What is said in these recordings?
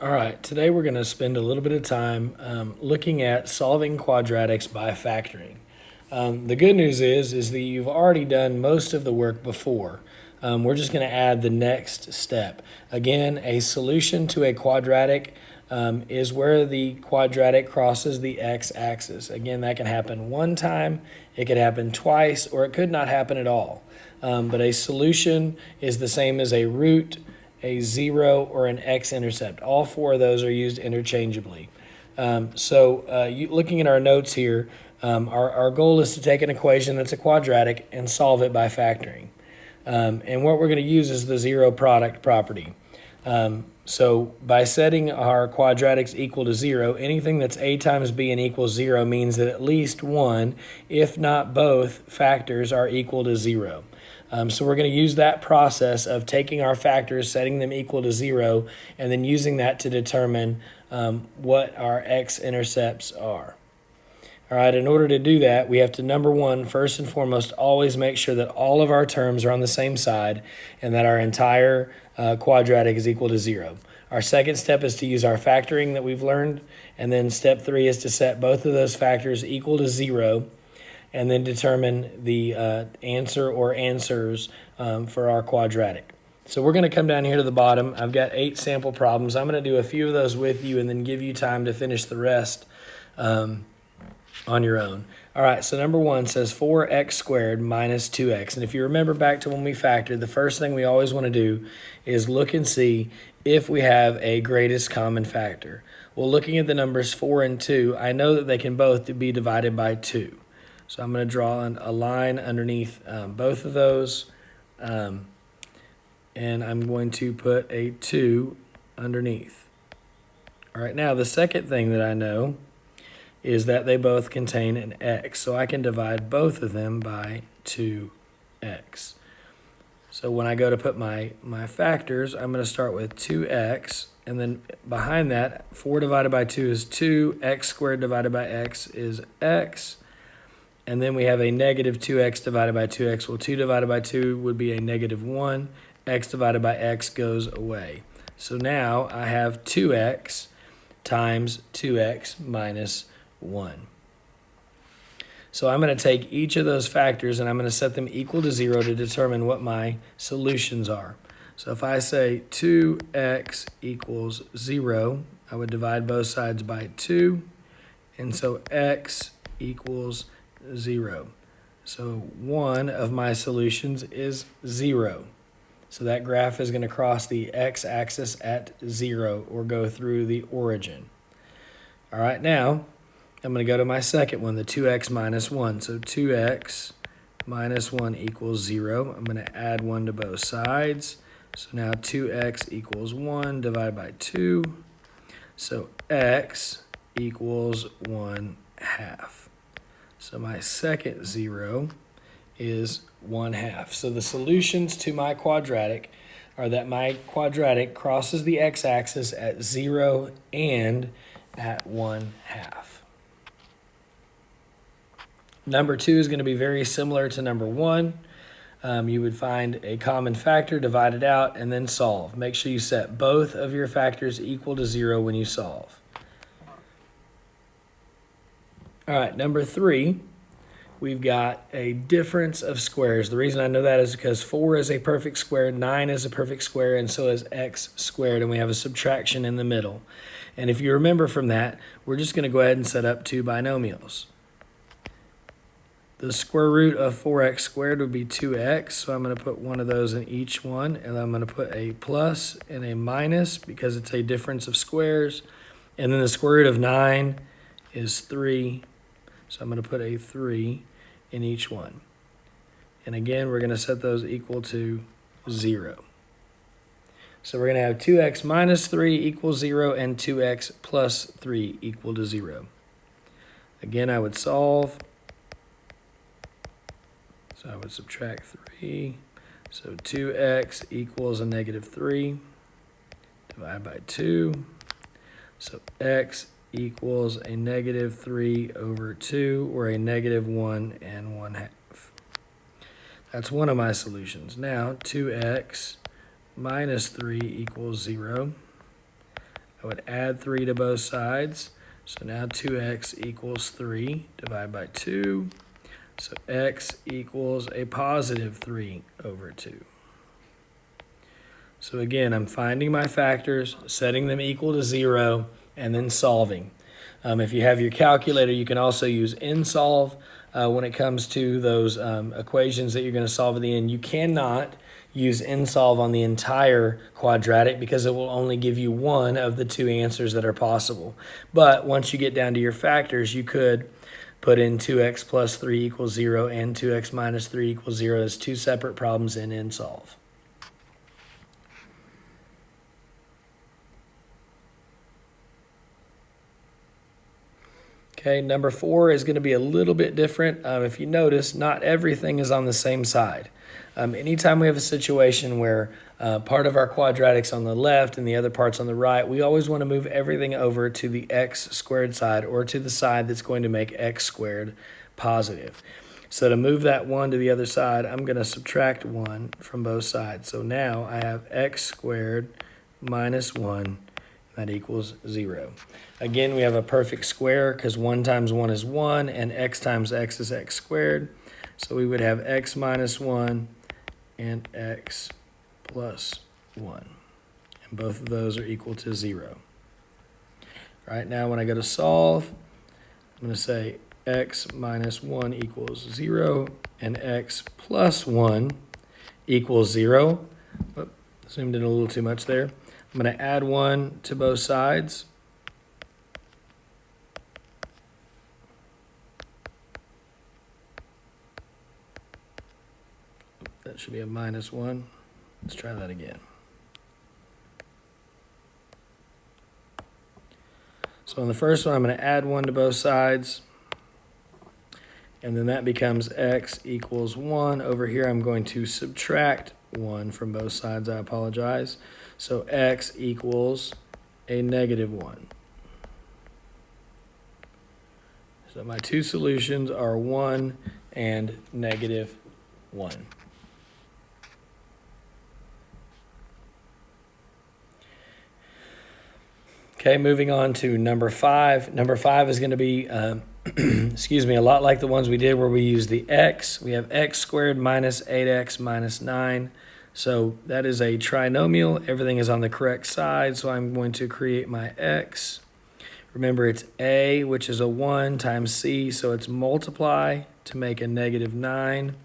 All right, today we're going to spend a little bit of time looking at solving quadratics by factoring. The good news is that you've already done most of the work before. We're just going to add the next step. Again, a solution to a quadratic is where the quadratic crosses the x-axis. Again, that can happen one time, it could happen twice, or it could not happen at all. But a solution is the same as a root, a zero, or an x-intercept. All four of those are used interchangeably. Looking at our notes here, our goal is to take an equation that's a quadratic and solve it by factoring. And what we're going to use is the zero product property. So by setting our quadratics equal to zero, anything that's a times b and equals zero means that at least one, if not both, factors are equal to zero. So we're going to use that process of taking our factors, setting them equal to zero, and then using that to determine what our x-intercepts are. All right, in order to do that, we have to, number one, first and foremost, always make sure that all of our terms are on the same side and that our entire quadratic is equal to zero. Our second step is to use our factoring that we've learned, and then step three is to set both of those factors equal to zero, and then determine the answer or answers for our quadratic. So we're going to come down here to the bottom. I've got 8 sample problems. I'm going to do a few of those with you and then give you time to finish the rest on your own. All right, so number 1 says 4x squared minus 2x. And if you remember back to when we factored, the first thing we always want to do is look and see if we have a greatest common factor. Well, looking at the numbers 4 and 2, I know that they can both be divided by 2. So I'm going to draw a line underneath both of those, and I'm going to put a 2 underneath. All right, now the second thing that I know is that they both contain an x, so I can divide both of them by 2x. So when I go to put my factors, I'm going to start with 2x, and then behind that, 4 divided by 2 is 2, x squared divided by x is x, and then we have a negative 2x divided by 2x. Well, 2 divided by 2 would be a negative 1. X divided by x goes away. So now I have 2x times 2x minus 1. So I'm going to take each of those factors and I'm going to set them equal to 0 to determine what my solutions are. So if I say 2x equals 0, I would divide both sides by 2. And so x equals 0. So one of my solutions is 0. So that graph is going to cross the x-axis at 0 or go through the origin. All right, now I'm going to go to my second one, the 2x minus 1. So 2x minus 1 equals 0. I'm going to add 1 to both sides. So now 2x equals 1 divided by 2. So x equals 1/2. So my second 0 is 1/2. So the solutions to my quadratic are that my quadratic crosses the x-axis at 0 and at 1/2. Number 2 is going to be very similar to number 1. You would find a common factor, divide it out, and then solve. Make sure you set both of your factors equal to 0 when you solve. All right, number 3, we've got a difference of squares. The reason I know that is because 4 is a perfect square, 9 is a perfect square, and so is x squared, and we have a subtraction in the middle. And if you remember from that, we're just going to go ahead and set up 2 binomials. The square root of 4x squared would be 2x, so I'm going to put one of those in each one, and I'm going to put a plus and a minus because it's a difference of squares. And then the square root of 9 is 3, so I'm going to put a 3 in each one. And again, we're going to set those equal to 0. So we're going to have 2x minus 3 equals 0 and 2x plus 3 equal to 0. Again, I would solve. So I would subtract 3. So 2x equals a negative 3. Divide by 2. So x equals a negative 3 over 2, or a negative 1 and 1/2. That's one of my solutions. Now 2x minus 3 equals 0. I would add 3 to both sides. So now 2x equals 3, divide by 2. So x equals a positive 3 over 2. So again, I'm finding my factors, setting them equal to 0, and then solving. If you have your calculator, you can also use nsolve when it comes to those equations that you're going to solve at the end. You cannot use nsolve on the entire quadratic because it will only give you one of the two answers that are possible. But once you get down to your factors, you could put in 2x plus 3 equals 0 and 2x minus 3 equals 0 as two separate problems in nsolve. Okay, number 4 is going to be a little bit different. If you notice, not everything is on the same side. Anytime we have a situation where part of our quadratic's on the left and the other part's on the right, we always want to move everything over to the x squared side or to the side that's going to make x squared positive. So to move that 1 to the other side, I'm going to subtract 1 from both sides. So now I have x squared minus 1. That equals 0. Again, we have a perfect square because 1 times 1 is 1 and x times x is x squared. So we would have x minus 1 and x plus 1. And both of those are equal to 0. Right now when I go to solve, I'm going to say x minus 1 equals 0 and x plus 1 equals 0. Oh, zoomed in a little too much there. I'm going to add 1 to both sides. That should be a minus 1. Let's try that again. So on the first one, I'm going to add 1 to both sides. And then that becomes x equals 1. Over here, I'm going to subtract 1 from both sides. I apologize. So x equals a negative 1. So my two solutions are 1 and negative 1. Okay, moving on to number 5. Number 5 is going to be, excuse me, a lot like the ones we did where we use the x. We have x squared minus 8x minus 9. So that is a trinomial. Everything is on the correct side, so I'm going to create my x. Remember, it's a, which is a 1, times c, so it's multiply to make a negative 9,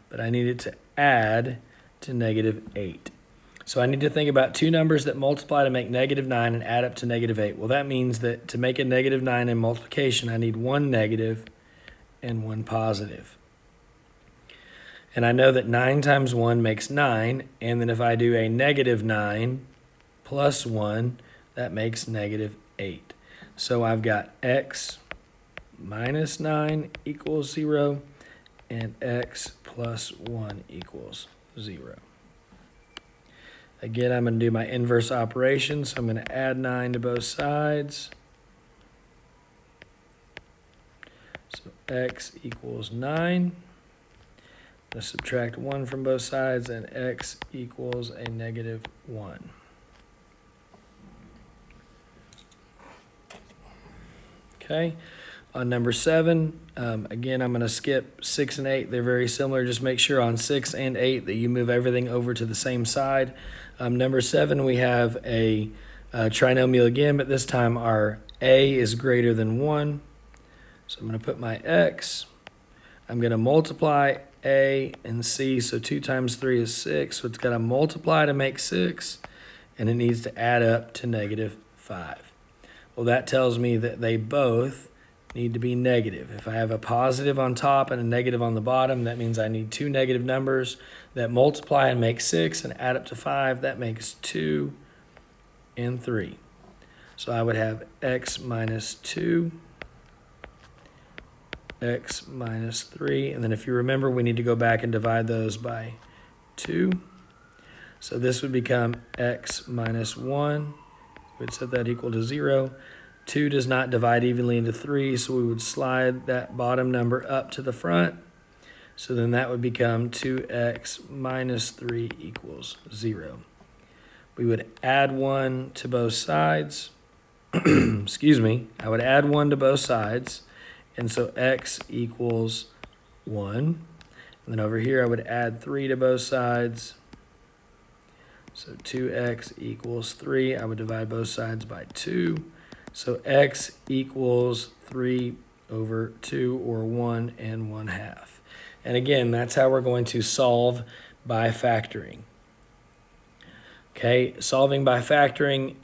but I need it to add to negative 8. So I need to think about two numbers that multiply to make negative 9 and add up to negative 8. Well, that means that to make a negative 9 in multiplication, I need one negative and one positive. And I know that 9 times 1 makes 9, and then if I do a negative 9 plus 1, that makes negative 8. So I've got x minus 9 equals 0, and x plus 1 equals 0. Again, I'm going to do my inverse operation, so I'm going to add 9 to both sides. So x equals 9. I'm going to subtract 1 from both sides, and x equals a negative 1. Okay, on number 7, again, I'm going to skip 6 and 8. They're very similar. Just make sure on 6 and 8 that you move everything over to the same side. Number 7, we have a trinomial again, but this time our a is greater than 1. So I'm going to put my x. I'm going to multiply a and c, so 2 times 3 is 6. So it's got to multiply to make 6, and it needs to add up to negative 5. Well, that tells me that they both need to be negative. If I have a positive on top and a negative on the bottom, that means I need two negative numbers that multiply and make 6 and add up to 5. That makes 2 and 3. So I would have x minus 2, x minus 3, and then if you remember, we need to go back and divide those by 2. So this would become x minus 1. We'd set that equal to 0. 2 does not divide evenly into 3, so we would slide that bottom number up to the front. So then that would become 2x minus 3 equals 0. We would add 1 to both sides. excuse me, I would add 1 to both sides. And so x equals 1. And then over here, I would add 3 to both sides. So 2x equals 3. I would divide both sides by 2. So x equals 3 over 2, or 1 and 1/2. And again, that's how we're going to solve by factoring. Okay, solving by factoring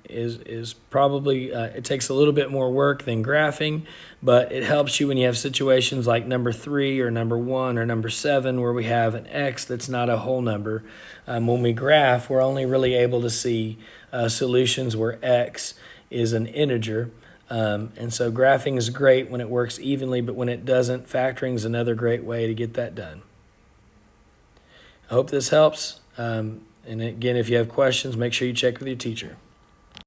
is probably, it takes a little bit more work than graphing, but it helps you when you have situations like number 3 or number 1 or number 7 where we have an x that's not a whole number. When we graph, we're only really able to see solutions where x is an integer. And so graphing is great when it works evenly, but when it doesn't, factoring is another great way to get that done. I hope this helps. And again, if you have questions, make sure you check with your teacher.